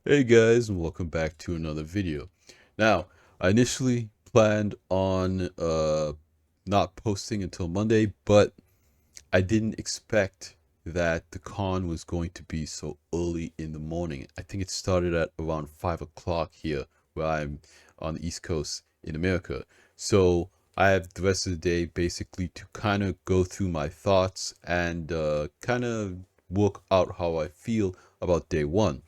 Hey guys, and welcome back to another video. Now, I initially planned on not posting until Monday, but I didn't expect that the con was going to be so early in the morning. I think it started at around 5 o'clock here, where I'm on the East Coast in America. So I have the rest of the day basically to kind of go through my thoughts and kind of work out how I feel about day one.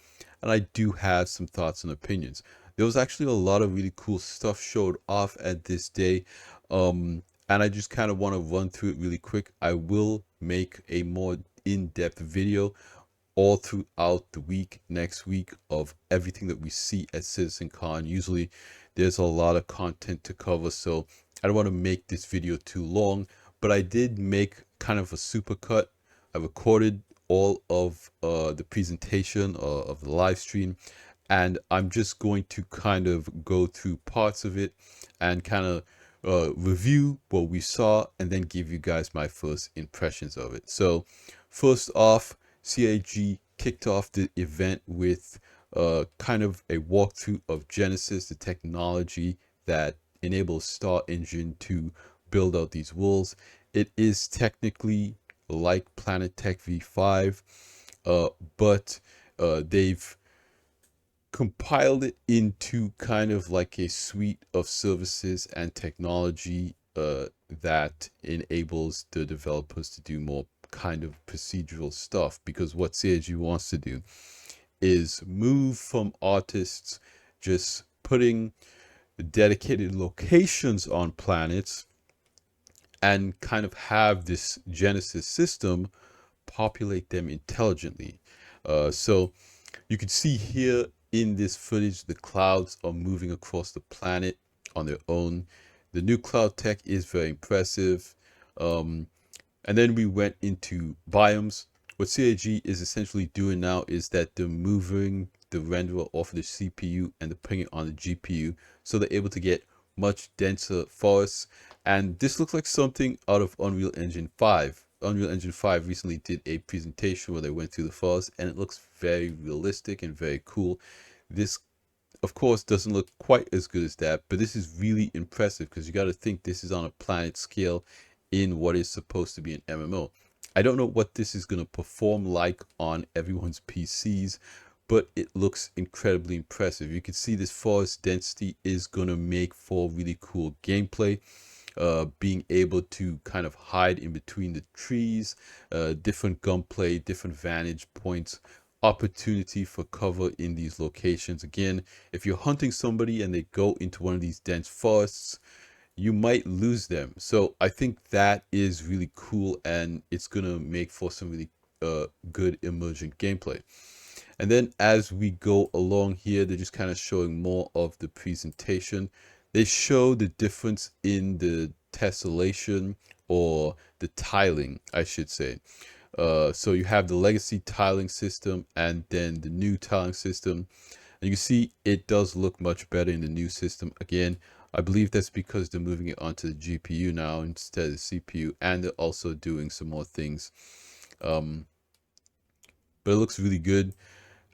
And I do have some thoughts and opinions. There was actually a lot of really cool stuff showed off at this day. And I just kind of want to run through it really quick. I will make a more in-depth video all throughout the week, next week, of everything that we see at CitizenCon. Usually there's a lot of content to cover, so I don't want to make this video too long, but I did make kind of a supercut. I recorded all of the presentation of the live stream, and I'm just going to kind of go through parts of it and kind of review what we saw and then give you guys my first impressions of it. So first off, CAG kicked off the event with kind of a walkthrough of Genesis, the technology that enables Star Engine to build out these worlds. It is technically like Planet Tech V5, but they've compiled it into kind of like a suite of services and technology that enables the developers to do more kind of procedural stuff, because what CAG wants to do is move from artists just putting dedicated locations on planets and kind of have this Genesis system populate them intelligently. So you can see here in this footage, the clouds are moving across the planet on their own. The new cloud tech is very impressive. And then we went into biomes. What CAG is essentially doing now is that they're moving the renderer off of the CPU and they're putting it on the GPU, so they're able to get much denser forests. And this looks like something out of Unreal Engine 5. Unreal Engine 5 recently did a presentation where they went through the forest, and it looks very realistic and very cool. This, of course, doesn't look quite as good as that, but this is really impressive because you got to think this is on a planet scale in what is supposed to be an MMO. I don't know what this is going to perform like on everyone's PCs, but it looks incredibly impressive. You can see this forest density is going to make for really cool gameplay. Being able to kind of hide in between the trees, different gunplay, different vantage points, opportunity for cover in these locations. Again, if you're hunting somebody and they go into one of these dense forests, you might lose them. So I think that is really cool, and it's gonna make for some really good emergent gameplay. And then as we go along here, they're just kind of showing more of the presentation. They show the difference in the tessellation, or the tiling, I should say. So you have the legacy tiling system and then the new tiling system. And you can see it does look much better in the new system. Again, I believe that's because they're moving it onto the GPU now instead of the CPU, and they're also doing some more things. But it looks really good.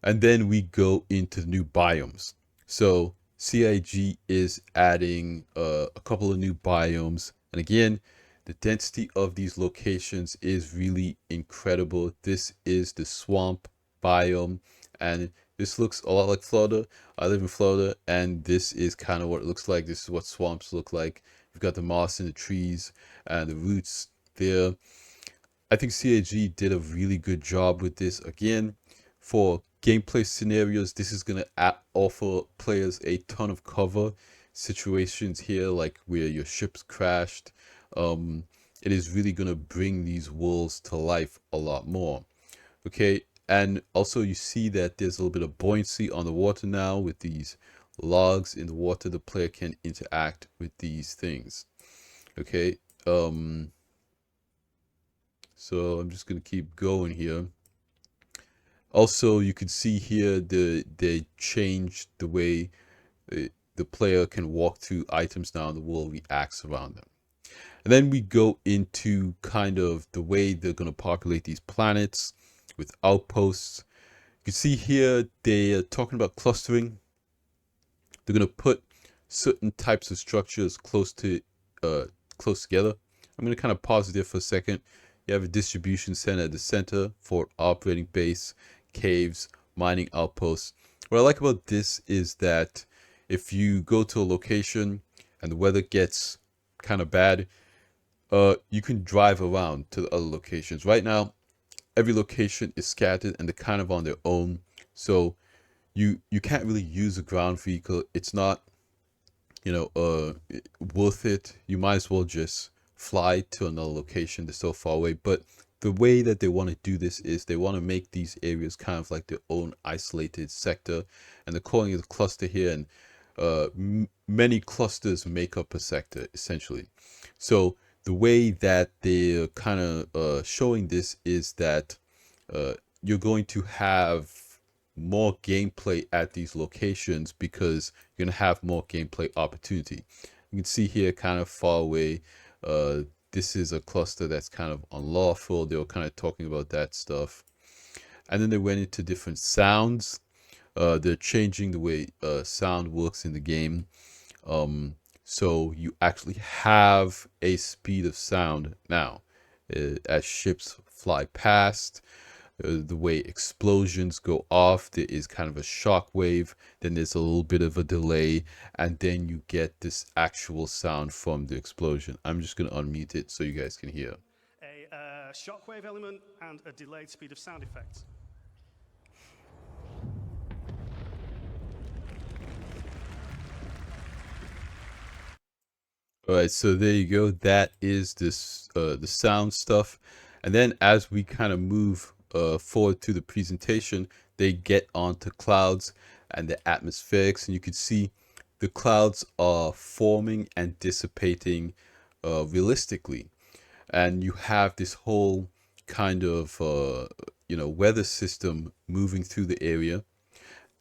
And then we go into the new biomes. So CIG is adding a couple of new biomes. And again, the density of these locations is really incredible. This is the swamp biome, and this looks a lot like Florida. I live in Florida, and this is kind of what it looks like. This is what swamps look like. You've got the moss in the trees and the roots there. I think CAG did a really good job with this. Again, for gameplay scenarios, this is going to offer players a ton of cover situations here, like where your ship's crashed. It is really going to bring these worlds to life a lot more. Okay, and also you see that there's a little bit of buoyancy on the water now with these logs in the water. The player can interact with these things. Okay, so I'm just going to keep going here. Also, you can see here they changed the way the player can walk through items now, and the world reacts around them. And then we go into kind of the way they're going to populate these planets with outposts. You can see here they are talking about clustering. They're going to put certain types of structures uh, close together. I'm going to kind of pause there for a second. You have a distribution center at the center for operating base, caves, mining outposts. What I like about this is that if you go to a location and the weather gets kind of bad, you can drive around to the other locations. Right now, every location is scattered and they're kind of on their own. So you can't really use a ground vehicle. It's not, you know, worth it. You might as well just fly to another location that's so far away. But the way that they want to do this is they want to make these areas kind of like their own isolated sector, and they're calling it a cluster here. And many clusters make up a sector essentially. So the way that they're kind of showing this is that you're going to have more gameplay at these locations because you're going to have more gameplay opportunity. You can see here kind of far away, this is a cluster that's kind of unlawful. They were kind of talking about that stuff. And then they went into different sounds. They're changing the way sound works in the game. So you actually have a speed of sound now as ships fly past. The way explosions go off, there is kind of a shock wave, then there's a little bit of a delay, and then you get this actual sound from the explosion. I'm just going to unmute it so you guys can hear. A shockwave element and a delayed speed of sound effects. All right, so there you go. That is this the sound stuff. And then as we kind of move forward to the presentation, they get onto clouds and the atmospherics, and you can see the clouds are forming and dissipating realistically. And you have this whole kind of weather system moving through the area,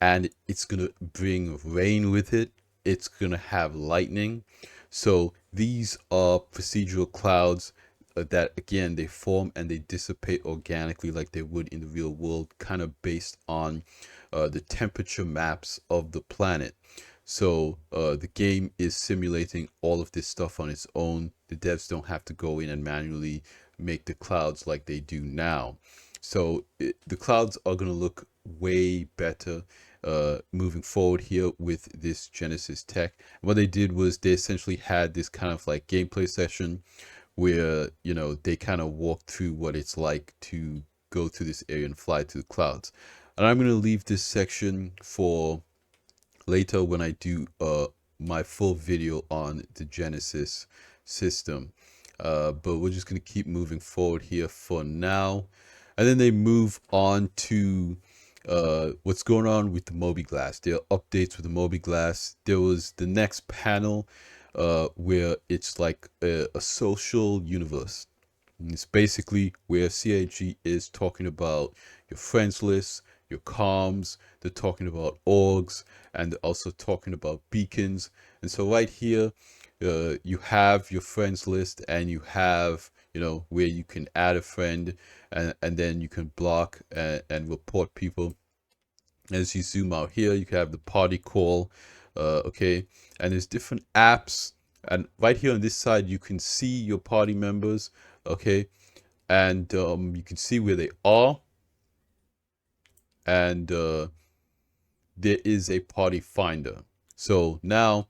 and it's going to bring rain with it. It's going to have lightning. So these are procedural clouds that, again, they form and they dissipate organically like they would in the real world, kind of based on the temperature maps of the planet. So the game is simulating all of this stuff on its own. The devs don't have to go in and manually make the clouds like they do now. So the clouds are going to look way better moving forward here with this Genesis tech. And what they did was they essentially had this kind of like gameplay session where, you know, they kind of walked through what it's like to go to this area and fly to the clouds. And I'm going to leave this section for later when I do my full video on the Genesis system. But we're just going to keep moving forward here for now. And then they move on to what's going on with the mobiGlas. There are updates with the mobiGlas. There was the next panel where it's like a social universe. And it's basically where CIG is talking about your friends list, your comms, they're talking about orgs, and they're also talking about beacons. And so right here, you have your friends list, and you have, you know, where you can add a friend, and then you can block and report people. As you zoom out here, you can have the party call, okay, and there's different apps. And right here on this side, you can see your party members, okay, and you can see where they are, and there is a party finder. So now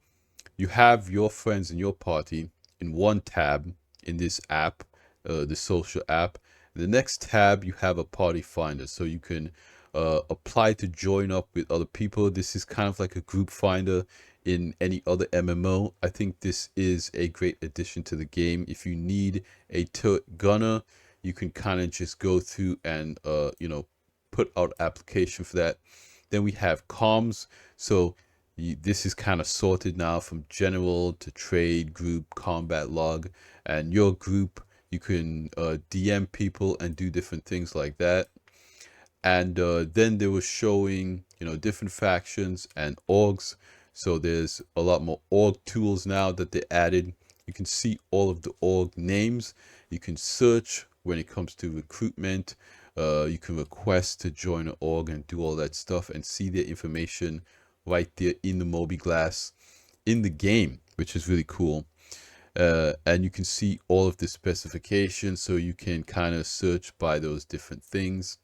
you have your friends in your party in one tab in this app, the social app. The next tab, you have a party finder, so you can apply to join up with other people. This is kind of like a group finder in any other MMO. I think this is a great addition to the game. If you need a turret gunner, you can kind of just go through and put out application for that. Then we have comms. So this is kind of sorted now from general to trade, group, combat log, and your group, you can DM people and do different things like that. And then they were showing, you know, different factions and orgs. So there's a lot more org tools now that they added. You can see all of the org names. You can search when it comes to recruitment. You can request to join an org and do all that stuff and see their information right there in the mobiGlas in the game, which is really cool. And you can see all of the specifications, so you can kind of search by those different things.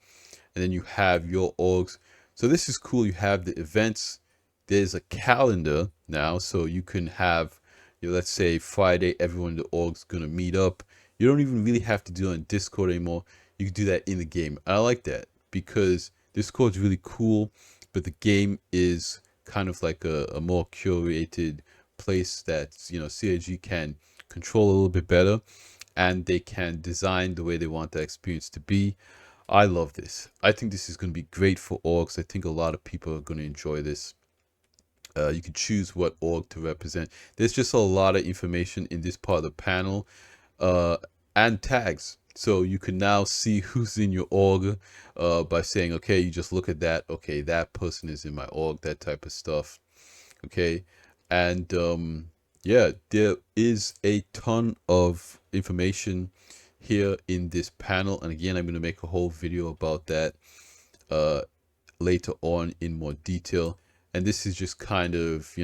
And then you have your orgs. So this is cool. You have the events. There's a calendar now, so you can have, let's say Friday, everyone in the org's gonna meet up. You don't even really have to do it on Discord anymore. You can do that in the game. I like that because Discord's really cool, but the game is kind of like a more curated place that CIG can control a little bit better, and they can design the way they want that experience to be. I love this. I think this is going to be great for orgs. I think a lot of people are going to enjoy this. You can choose what org to represent. There's just a lot of information in this part of the panel, and tags. So you can now see who's in your org by saying, okay, you just look at that. Okay, that person is in my org, that type of stuff. Okay. And yeah, there is a ton of information here in this panel. And again, I'm going to make a whole video about that later on in more detail. And this is just kind of,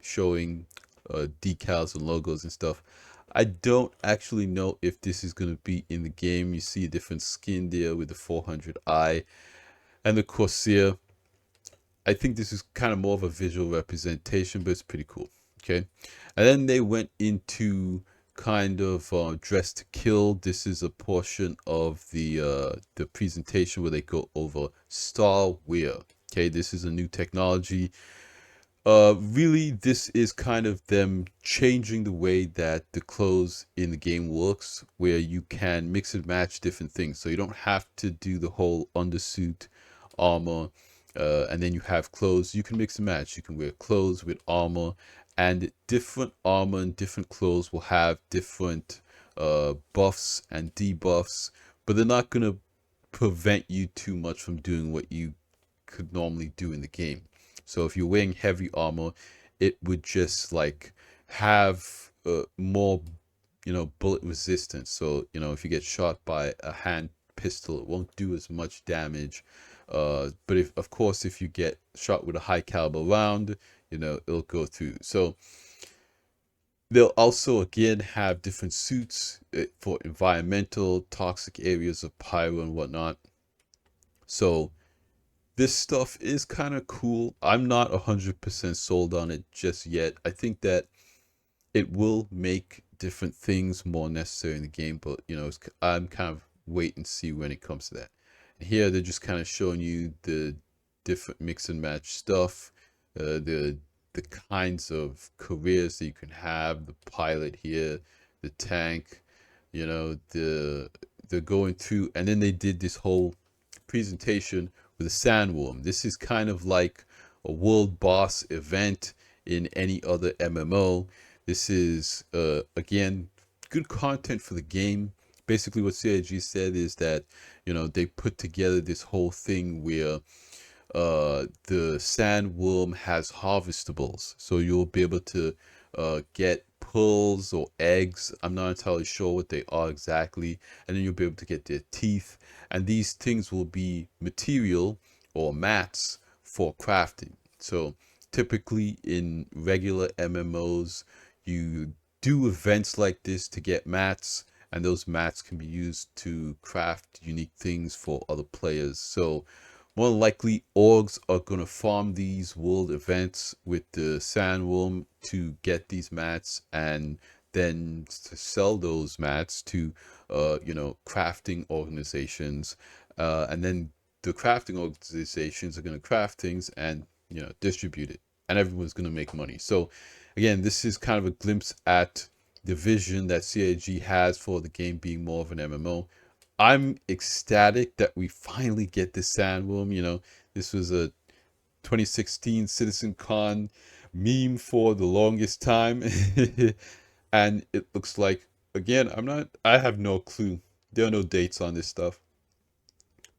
showing decals and logos and stuff. I don't actually know if this is going to be in the game. You see a different skin there with the 400i and the Corsair. I think this is kind of more of a visual representation, but it's pretty cool. Okay. And then they went into kind of Dress to Kill. This is a portion of the presentation where they go over Starwear. Okay, this is a new technology. Really, this is kind of them changing the way that the clothes in the game works, where you can mix and match different things. So you don't have to do the whole undersuit, armor, and then you have clothes. You can mix and match. You can wear clothes with armor, and different armor and different clothes will have different buffs and debuffs, but they're not gonna prevent you too much from doing what you could normally do in the game. So if you're wearing heavy armor, it would just like have more, bullet resistance. So, if you get shot by a hand pistol, it won't do as much damage. But if, of course, if you get shot with a high caliber round, it'll go through. So they'll also again have different suits for environmental, toxic areas of pyro and whatnot. So this stuff is kind of cool. I'm not 100% sold on it just yet. I think that it will make different things more necessary in the game, but I'm kind of wait and see when it comes to that. And here they're just kind of showing you the different mix and match stuff, the kinds of careers that you can have. The pilot here, the tank, they're going through, and then they did this whole presentation with a Sandworm. This is kind of like a world boss event in any other MMO. This is again good content for the game. Basically what CIG said is that they put together this whole thing where the Sandworm has harvestables, so you'll be able to get pearls or eggs. I'm not entirely sure what they are exactly, and then you'll be able to get their teeth, and these things will be material or mats for crafting. So typically in regular MMOs, you do events like this to get mats, and those mats can be used to craft unique things for other players. So more likely, orgs are going to farm these world events with the Sandworm to get these mats, and then to sell those mats to, crafting organizations. And then the crafting organizations are going to craft things and, distribute it. And everyone's going to make money. So, again, this is kind of a glimpse at the vision that CIG has for the game being more of an MMO. I'm ecstatic that we finally get this Sandworm. This was a 2016 CitizenCon meme for the longest time. And it looks like, again, I have no clue. There are no dates on this stuff.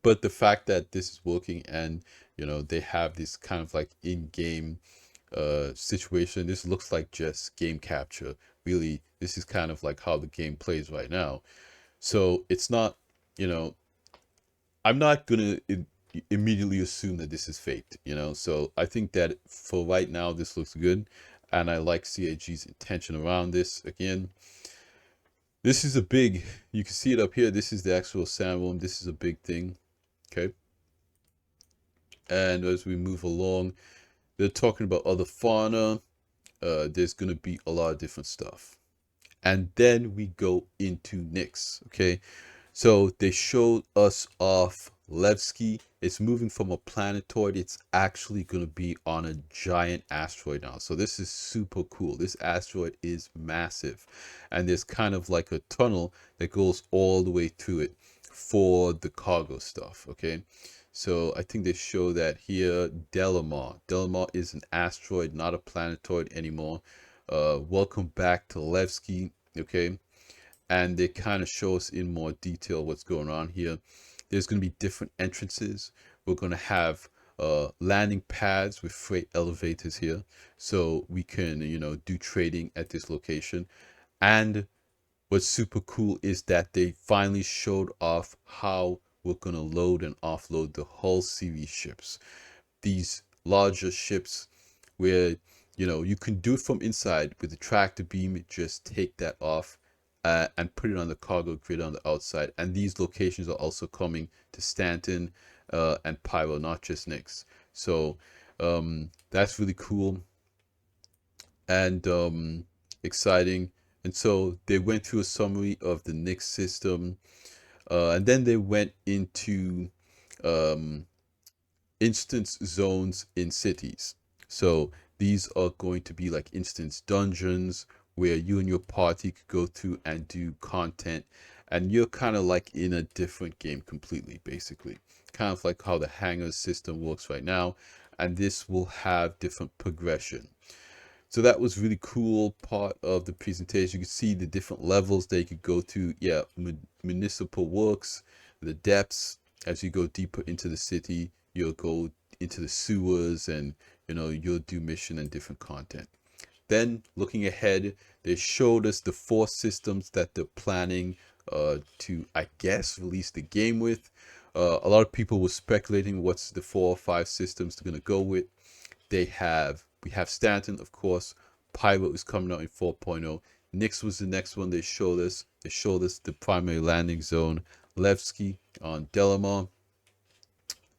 But the fact that this is working and, they have this kind of like in-game situation, this looks like just game capture. Really, this is kind of like how the game plays right now. So it's not, you know, I'm not gonna immediately assume that this is faked, you know. So I think that for right now, this looks good, and I like CAG's intention around this. Again, this is a big. You can see it up here. This is the actual Sandworm. This is a big thing. Okay. And as we move along, they're talking about other fauna. There's gonna be a lot of different stuff, and then we go into Nyx. Okay. So they showed us off Levski. It's moving from a planetoid. It's actually going to be on a giant asteroid now. So this is super cool. This asteroid is massive. And there's kind of like a tunnel that goes all the way through it for the cargo stuff. Okay. So I think they show that here. Delamar. Delamar is an asteroid, not a planetoid anymore. Welcome back to Levski. Okay, and they kind of show us in more detail what's going on here. There's going to be different entrances. We're going to have landing pads with freight elevators here, so we can, you know, do trading at this location. And what's super cool is that they finally showed off how we're going to load and offload the whole series ships. These larger ships where, you know, you can do it from inside with the tractor beam. Just take that off and put it on the cargo grid on the outside. And these locations are also coming to Stanton and Pyro, not just Nyx. So that's really cool and exciting. And so they went through a summary of the Nyx system, and then they went into um, instance zones in cities. So these are going to be like instance dungeons where you and your party could go through and do content, and you're kind of like in a different game completely, basically. Kind of like how the hangar system works right now, and this will have different progression. So that was really cool part of the presentation. You can see the different levels that you could go to. Yeah, municipal works, the depths. As you go deeper into the city, you'll go into the sewers, and you know, you'll do mission and different content. Then looking ahead, they showed us the 4 systems that they're planning to, I guess, release the game with. A lot of people were speculating what's the 4 or 5 systems they're gonna go with. We have Stanton, of course. Pyro is coming out in 4.0. Nyx was the next one they showed us. They showed us the primary landing zone, Levski on Delamar.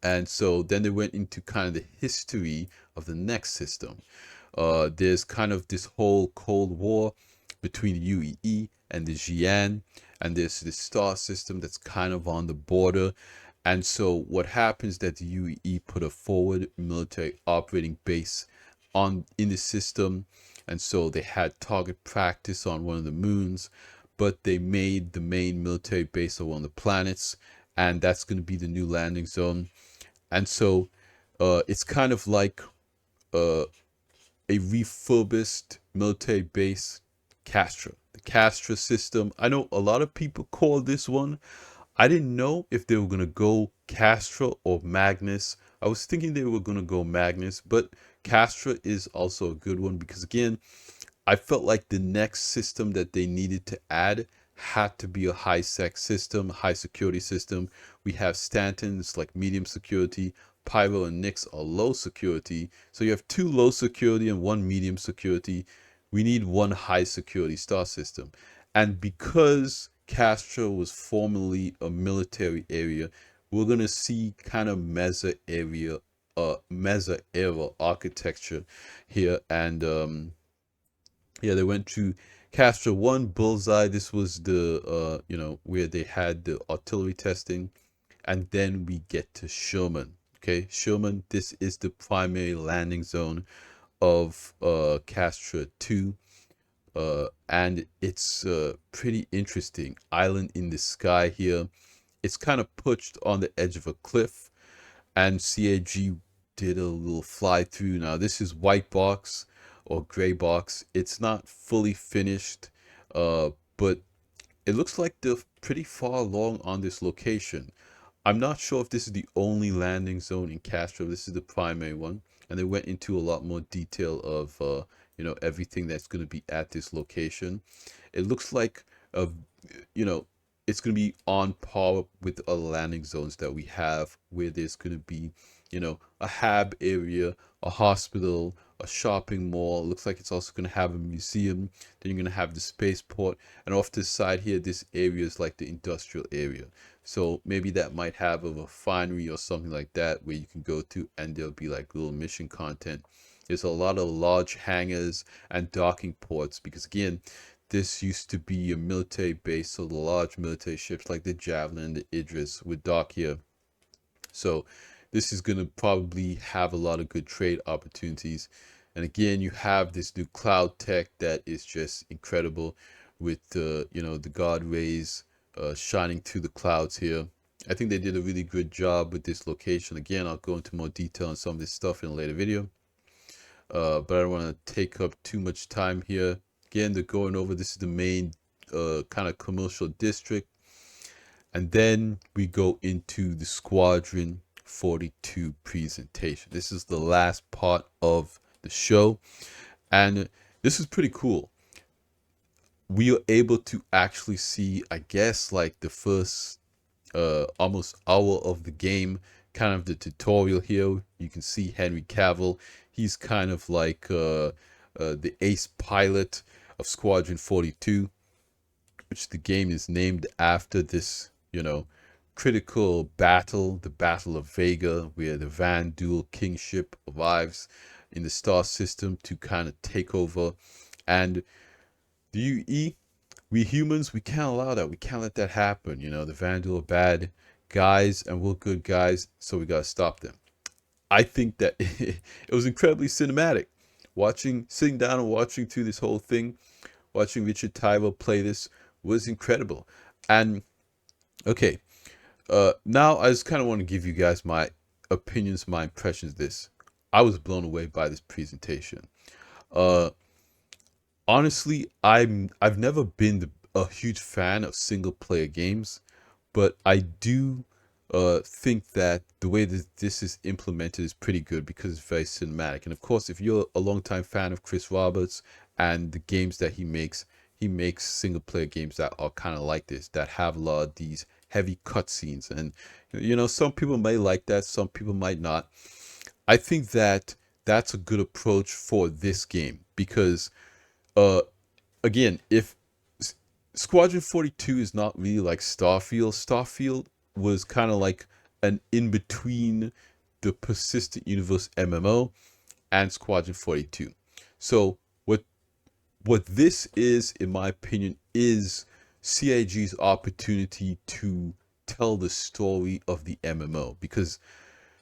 And so then they went into kind of the history of the next system. There's kind of this whole Cold War between the UEE and the Xi'an, and there's this star system that's kind of on the border. And so what happens that the UEE put a forward military operating base in the system, and so they had target practice on one of the moons, but they made the main military base on one of the planets, and that's going to be the new landing zone. And so it's kind of like a refurbished military base, Castra. The Castra system. I know a lot of people call this one. I didn't know if they were going to go Castra or Magnus. I was thinking they were going to go Magnus, but Castra is also a good one because, again, I felt like the next system that they needed to add had to be a high sec system, high security system. We have Stanton's like medium security. Pyro and Nyx are low security. So you have 2 low security and 1 medium security. We need 1 high security star system. And because Castra was formerly a military area, we're gonna see kind of Mesa era architecture here. And yeah, they went to Castra 1 Bullseye. This was the you know, where they had the artillery testing. And then we get to Sherman. Okay, Sherman, this is the primary landing zone of Castra 2. And it's pretty interesting. Island in the sky here. It's kind of perched on the edge of a cliff, and CAG did a little fly through. Now this is white box or gray box. It's not fully finished, but it looks like they're pretty far along on this location. I'm not sure if this is the only landing zone in Castra. This is the primary one, and they went into a lot more detail of you know, everything that's going to be at this location. It looks like you know, it's going to be on par with the other landing zones that we have, where there's going to be, a hab area, a hospital, a shopping mall. Looks like it's also going to have a museum. Then you're going to have the spaceport, and off to the side here, this area is like the industrial area. So maybe that might have a refinery or something like that where you can go to, and there'll be like little mission content. There's a lot of large hangars and docking ports because, again, this used to be a military base, so the large military ships like the Javelin, the Idris would dock here. So this is going to probably have a lot of good trade opportunities. And again, you have this new cloud tech that is just incredible with the guard rays shining through the clouds here. I think they did a really good job with this location. Again, I'll go into more detail on some of this stuff in a later video. But I don't want to take up too much time here. Again, they're going over, this is the main kind of commercial district. And then we go into the Squadron 42 presentation. This is the last part of the show. And this is pretty cool. We are able to actually see, I guess, like the first almost hour of the game, kind of the tutorial here. You can see Henry Cavill. He's kind of like the ace pilot of Squadron 42, which the game is named after this, critical battle, the Battle of Vega, where the Van Duel kingship arrives in the star system to kind of take over. And the UE, we humans, we can't allow that. We can't let that happen. The Van Duel are bad guys and we're good guys, so we gotta stop them. I think that it was incredibly cinematic. Sitting down and watching through this whole thing, watching Richard Tyler play this was incredible. And okay, now I just kind of want to give you guys my opinions, my impressions of this. I was blown away by this presentation. Honestly, I've never been a huge fan of single player games, but I do think that the way that this is implemented is pretty good because it's very cinematic. And of course, if you're a longtime fan of Chris Roberts and the games that he makes single player games that are kind of like this, that have a lot of these heavy cutscenes. And some people may like that, some people might not. I think that that's a good approach for this game because again, if Squadron 42 is not really like Starfield was kind of like an in-between the Persistent Universe MMO and Squadron 42. So what this is, in my opinion, is CIG's opportunity to tell the story of the MMO, because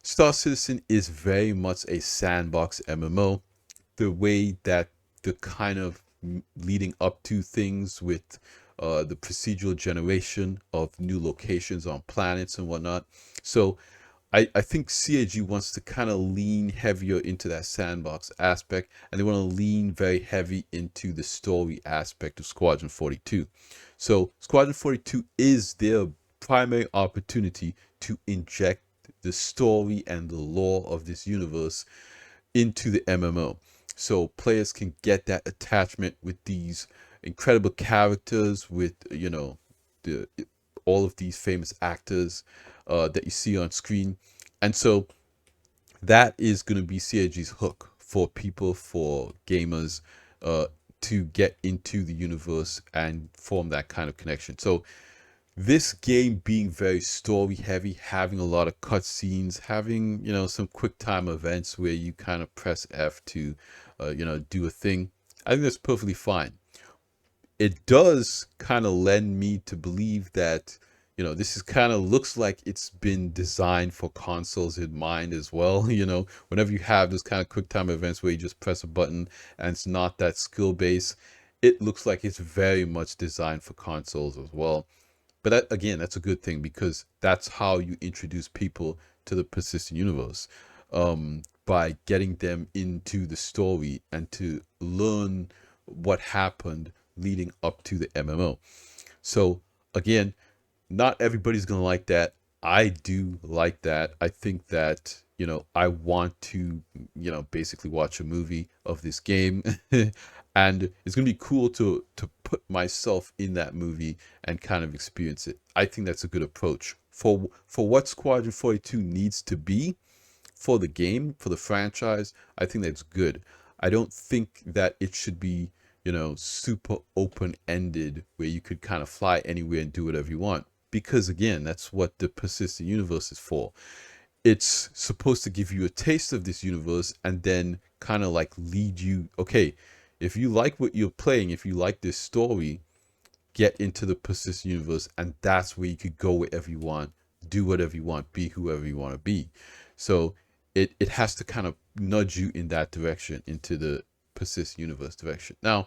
Star Citizen is very much a sandbox MMO. The way that the kind of leading up to things with the procedural generation of new locations on planets and whatnot. So I think CIG wants to kind of lean heavier into that sandbox aspect, and they want to lean very heavy into the story aspect of Squadron 42. So Squadron 42 is their primary opportunity to inject the story and the lore of this universe into the MMO. So players can get that attachment with these incredible characters, with all of these famous actors that you see on screen. And so that is going to be CIG's hook for people, for gamers, to get into the universe and form that kind of connection. So this game being very story heavy, having a lot of cutscenes, having some quick time events where you kind of press F to do a thing, I think that's perfectly fine. It does kind of lend me to believe that this is kind of looks like it's been designed for consoles in mind as well. Whenever you have this kind of quick time events where you just press a button and it's not that skill based, it looks like it's very much designed for consoles as well. But that, again, that's a good thing, because that's how you introduce people to the Persistent Universe, by getting them into the story and to learn what happened leading up to the MMO. So again, not everybody's gonna like that. I do like that. I think that I want to basically watch a movie of this game. and it's gonna be cool to put myself in that movie and kind of experience it. I think that's a good approach for what Squadron 42 needs to be for the game, for the franchise. I think that's good. I don't think that it should be, super open-ended where you could kind of fly anywhere and do whatever you want. Because again, that's what the persistent universe is for. It's supposed to give you a taste of this universe and then kind of like lead you, okay, if you like what you're playing, if you like this story, get into the persistent universe, and that's where you could go wherever you want, do whatever you want, be whoever you want to be. So it has to kind of nudge you in that direction, into the persistent universe direction. Now,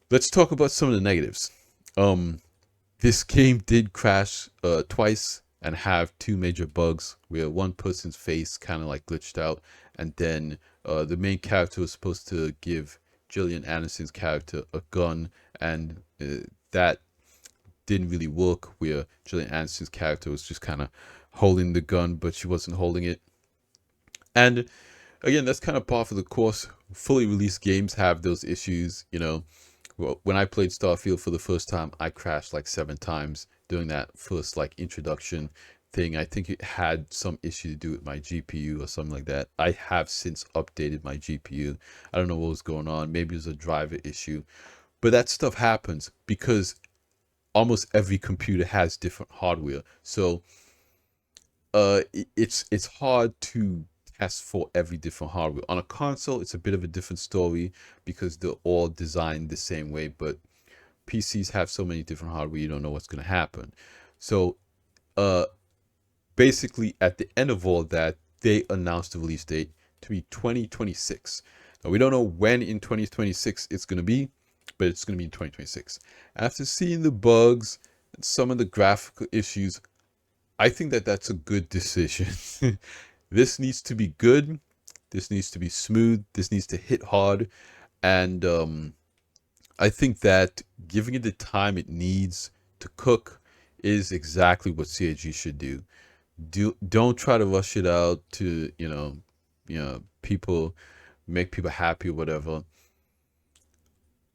let's talk about some of the negatives. This game did crash twice and have two major bugs where one person's face kind of like glitched out, and then the main character was supposed to give Gillian Anderson's character a gun, and that didn't really work, where Gillian Anderson's character was just kind of holding the gun, but she wasn't holding it. And again, that's kind of par for the course. Fully released games have those issues. When I played Starfield for the first time, I crashed like 7 times during that first like introduction thing. I think it had some issue to do with my GPU or something like that. I have since updated my GPU. I don't know what was going on. Maybe it was a driver issue. But that stuff happens because almost every computer has different hardware. So it's hard to test for every different hardware. On a console, it's a bit of a different story because they're all designed the same way, but PCs have so many different hardware, you don't know what's going to happen. So basically at the end of all that, they announced the release date to be 2026. Now, we don't know when in 2026 it's going to be, but it's going to be in 2026. After seeing the bugs and some of the graphical issues, I think that that's a good decision. This needs to be good. This needs to be smooth. This needs to hit hard. And I think that giving it the time it needs to cook is exactly what CAG should do. Don't try to rush it out to, people, make people happy or whatever.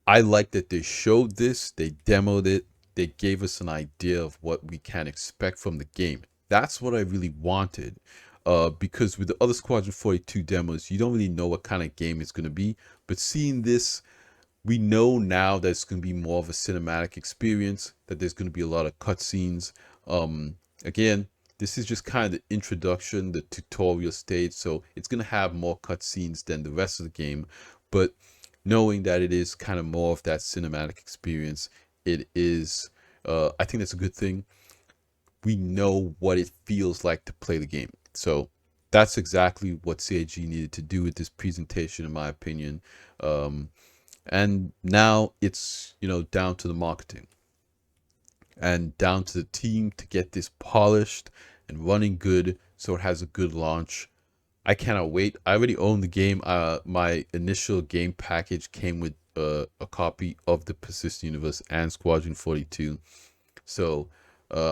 I like that they showed this, they demoed it, they gave us an idea of what we can expect from the game. That's what I really wanted. Because with the other Squadron 42 demos, you don't really know what kind of game it's going to be. But seeing this, we know now that it's going to be more of a cinematic experience, that there's going to be a lot of cutscenes. Again, this is just kind of the introduction, the tutorial stage, so it's going to have more cutscenes than the rest of the game. But knowing that it is kind of more of that cinematic experience, it is, I think that's a good thing. We know what it feels like to play the game. So that's exactly what CAG needed to do with this presentation, in my opinion. And now it's, down to the marketing and down to the team to get this polished and running good so it has a good launch. I cannot wait. I already own the game. My initial game package came with a copy of the Persistent Universe and Squadron 42. So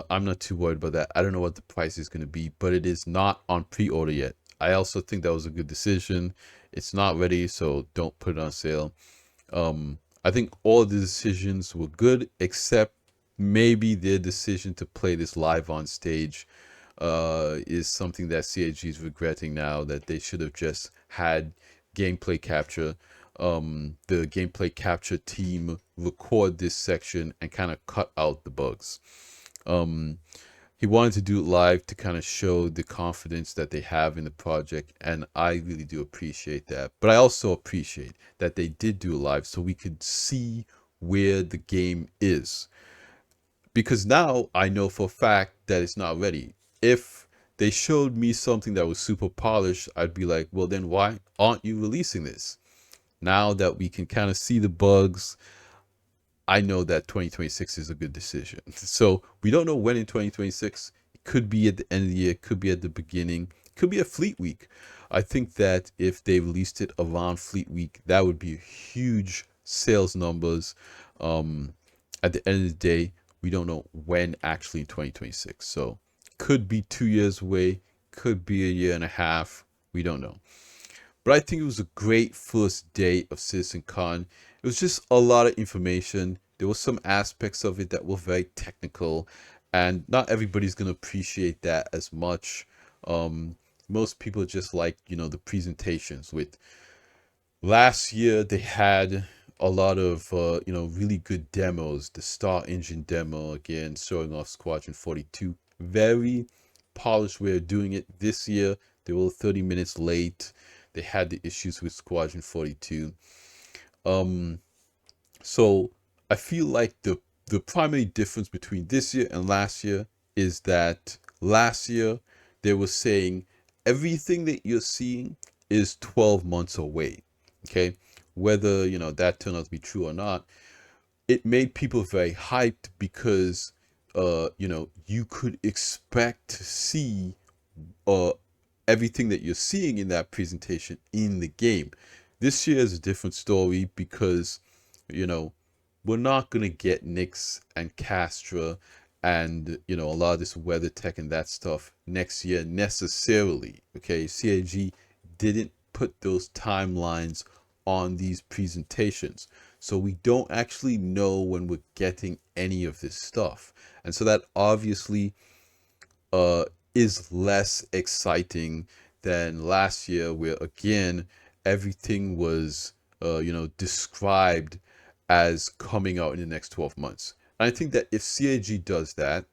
I'm not too worried about that. I don't know what the price is going to be, but it is not on pre-order yet. I also think that was a good decision. It's not ready, so don't put it on sale. I think all the decisions were good, except maybe their decision to play this live on stage is something that CAG is regretting now, that they should have just had gameplay capture. The gameplay capture team record this section and kind of cut out the bugs. He wanted to do it live to kind of show the confidence that they have in the project, and I really do appreciate that. But I also appreciate that they did do it live so we could see where the game is. Because now I know for a fact that it's not ready. If they showed me something that was super polished, I'd be like, well, then why aren't you releasing this? Now that we can kind of see the bugs, I know that 2026 is a good decision. So we don't know when in 2026. It could be at the end of the year, it could be at the beginning, it could be a Fleet Week. I think that if they released it around Fleet Week, that would be huge sales numbers. At the end of the day, we don't know when actually in 2026. So could be 2 years away, could be a year and a half. We don't know. But I think it was a great first day of CitizenCon. it was just a lot of information. There were some aspects of it that were very technical, and not everybody's gonna appreciate that as much. Most people just like, the presentations. With last year, they had a lot of really good demos. The Star Engine demo, again, showing off Squadron 42. Very polished way of doing it. This year, they were 30 minutes late. They had the issues with Squadron 42. So I feel like the primary difference between this year and last year is that last year they were saying everything that you're seeing is 12 months away. Okay, whether that turned out to be true or not, it made people very hyped because you could expect to see uh everything that you're seeing in that presentation in the game. This year is a different story because you know we're not going to get Nix and Castra and a lot of this weather tech and that stuff next year necessarily. Okay, CAG didn't put those timelines on these presentations, so we don't actually know when we're getting any of this stuff, and so that obviously is less exciting than last year, where again everything was described as coming out in the next 12 months. And I think that if CAG does that,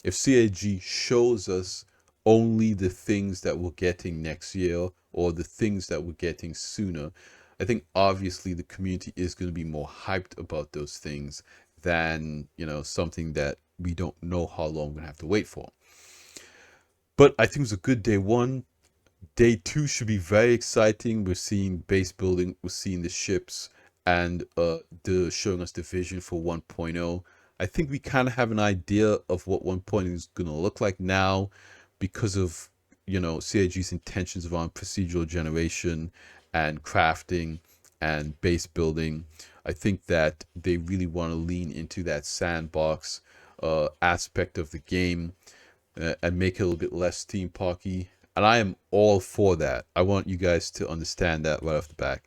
if CAG shows us only the things that we're getting next year or the things that we're getting sooner, I think obviously the community is going to be more hyped about those things than something that we don't know how long we're going to have to wait for. But I think it was a good day one. Day two should be very exciting. We're seeing base building, we're seeing the ships, and the showing us the vision for 1.0. I think we kind of have an idea of what 1.0 is going to look like now because of CIG's intentions around procedural generation and crafting and base building. I think that they really want to lean into that sandbox aspect of the game and make it a little bit less steampunky. And I am all for that. I want you guys to understand that right off the back.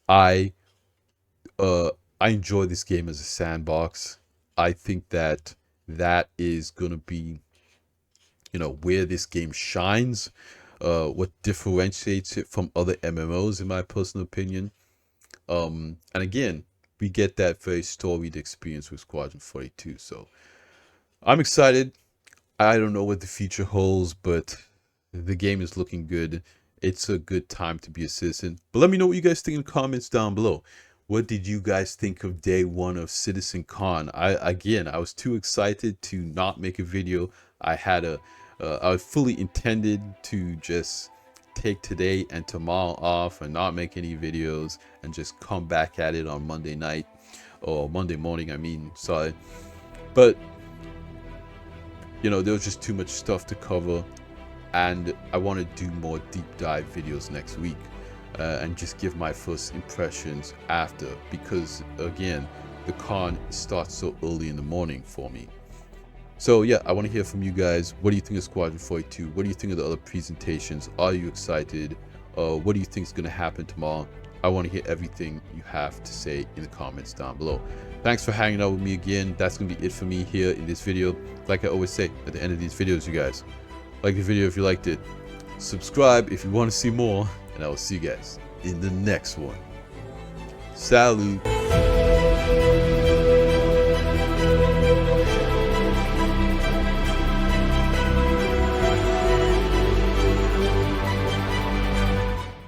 I enjoy this game as a sandbox. I think that that is going to be, where this game shines, what differentiates it from other MMOs, in my personal opinion. And again, we get that very storied experience with Squadron 42. So I'm excited. I don't know what the future holds, but the game is looking good. It's a good time to be a citizen. But let me know what you guys think in the comments down below. What did you guys think of day one of CitizenCon? I was too excited to not make a video. I fully intended to just take today and tomorrow off and not make any videos and just come back at it on Monday night or Monday morning. I mean, sorry, but there was just too much stuff to cover, and I want to do more deep dive videos next week and just give my first impressions after, because again, the con starts so early in the morning for me. So yeah, I want to hear from you guys. What do you think of Squadron 42? What do you think of the other presentations? Are you excited? What do you think is going to happen tomorrow? I want to hear everything you have to say in the comments down below. Thanks for hanging out with me again. That's going to be it for me here in this video. Like I always say at the end of these videos, you guys, like the video if you liked it, subscribe if you want to see more, and I will see you guys in the next one. Salut!